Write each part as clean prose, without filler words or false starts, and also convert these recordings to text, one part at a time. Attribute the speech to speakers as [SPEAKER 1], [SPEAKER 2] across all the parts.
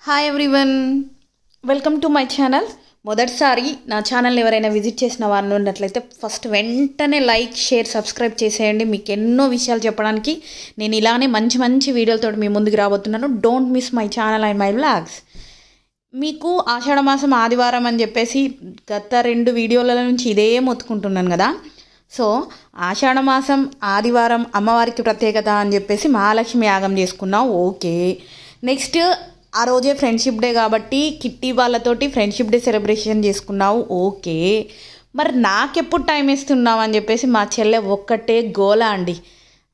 [SPEAKER 1] Hi everyone, welcome to my channel. మొదటిసారి నా ఛానల్ని ఎవరైనా విజిట్ చేసిన వారు ఉన్నట్లయితే ఫస్ట్ వెంటనే లైక్, షేర్, సబ్స్క్రైబ్ చేసేయండి. మీకు ఎన్నో విషయాలు చెప్పడానికి నేను ఇలానే మంచి మంచి వీడియోలతో మీ ముందుకు రాబోతున్నాను. Don't miss my channel and my vlogs. మీకు ఆషాఢ మాసం ఆదివారం అని చెప్పేసి గత 2 వీడియోల నుంచి ఇదే మొత్తుకుంటున్నాను కదా. సో ఆషాఢ మాసం ఆదివారం అమ్మవారికి ప్రత్యేకత అని చెప్పేసి మహాలక్ష్మి యాగం చేసుకున్నాం. ఓకే, నెక్స్ట్ ఆ రోజే ఫ్రెండ్షిప్ డే కాబట్టి కిట్టి వాళ్ళతోటి ఫ్రెండ్షిప్ డే సెలబ్రేషన్ చేసుకున్నావు. ఓకే, మరి నాకెప్పుడు టైం ఇస్తున్నావు అని చెప్పేసి మా చెల్లె ఒక్కటే గోల అండి.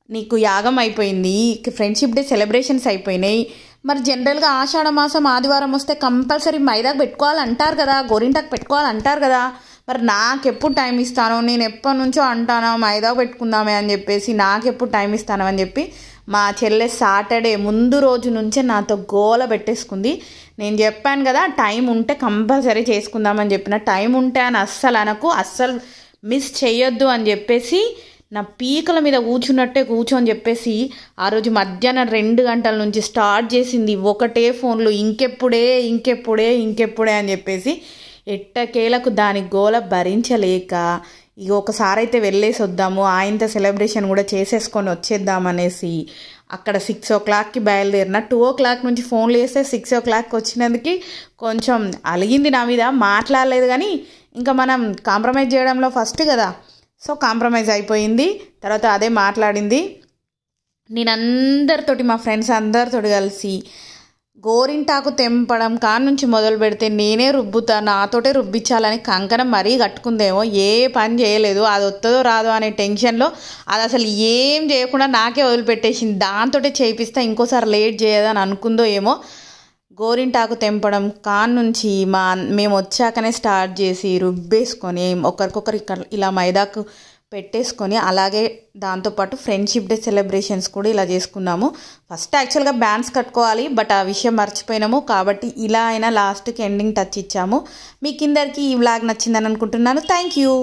[SPEAKER 1] నీకు యాగం అయిపోయింది, ఫ్రెండ్షిప్ డే సెలబ్రేషన్స్ అయిపోయినాయి, మరి జనరల్గా ఆషాఢ మాసం ఆదివారం వస్తే కంపల్సరీ మైదాకు పెట్టుకోవాలంటారు కదా, గోరింటాకు పెట్టుకోవాలంటారు కదా. మరి నాకెప్పుడు టైం ఇస్తానో, నేను ఎప్పటి నుంచో అంటానో మైదాకు పెట్టుకుందామే అని చెప్పేసి నాకెప్పుడు టైం ఇస్తాను అని చెప్పి మా చెల్లె సాటర్డే ముందు రోజు నుంచే నాతో గోల పెట్టేసుకుంది. నేను చెప్పాను కదా టైం ఉంటే కంపల్సరీ చేసుకుందామని చెప్పిన. టైం ఉంటే అని అస్సలు అనకు, అస్సలు మిస్ చేయొద్దు అని చెప్పేసి నా పీకల మీద కూర్చున్నట్టే కూర్చొని చెప్పేసి ఆ రోజు మధ్యాహ్నం 2 గంటల నుంచి స్టార్ట్ చేసింది. ఒకటే ఫోన్లు ఇంకెప్పుడే ఇంకెప్పుడే ఇంకెప్పుడే అని చెప్పేసి ఎట్టకేలకు దాని గోల భరించలేక ఇక ఒకసారి అయితే వెళ్ళేసి వద్దాము, ఆయనతో సెలబ్రేషన్ కూడా చేసేసుకొని వచ్చేద్దామనేసి అక్కడ 6 o'clockకి బయలుదేరిన. 2 o'clock నుంచి ఫోన్లు చేస్తే 6 o'clockకి వచ్చినందుకు కొంచెం అలిగింది నా మీద, మాట్లాడలేదు. కానీ ఇంకా మనం కాంప్రమైజ్ చేయడంలో ఫస్ట్ కదా, సో కాంప్రమైజ్ అయిపోయింది. తర్వాత అదే మాట్లాడింది. నేను అందరితోటి, మా ఫ్రెండ్స్ అందరితోటి కలిసి గోరింటాకు తెంపడం కాడ నుంచి మొదలు పెడితే నేనే రుబ్బుతా, నాతోటే రుబ్బించాలని కంకణం మరీ కట్టుకుందేమో. ఏ పని చేయలేదు, అది వస్తుందో రాదో అనే టెన్షన్లో అది అసలు ఏం చేయకుండా నాకే వదిలిపెట్టేసింది. దాంతో చేయిస్తా, ఇంకోసారి లేట్ చేయదని అనుకుందో ఏమో. గోరింటాకు తెంపడం కాడ నుంచి మేము వచ్చాకనే స్టార్ట్ చేసి రుబ్బేసుకొని ఒకరికొకరు ఇక్కడ ఇలా మైదాకు పెట్టేసుకొని, అలాగే దాంతోపాటు ఫ్రెండ్షిప్ డే సెలబ్రేషన్స్ కూడా ఇలా చేసుకున్నాము. ఫస్ట్ యాక్చువల్గా బ్యాండ్స్ కట్టుకోవాలి, బట్ ఆ విషయం మర్చిపోయినాము. కాబట్టి ఇలా అయినా లాస్ట్కి ఎండింగ్ టచ్ ఇచ్చాము. మీకు అందరికీ ఈ వ్లాగ్ నచ్చిందని అనుకుంటున్నాను. Thank you.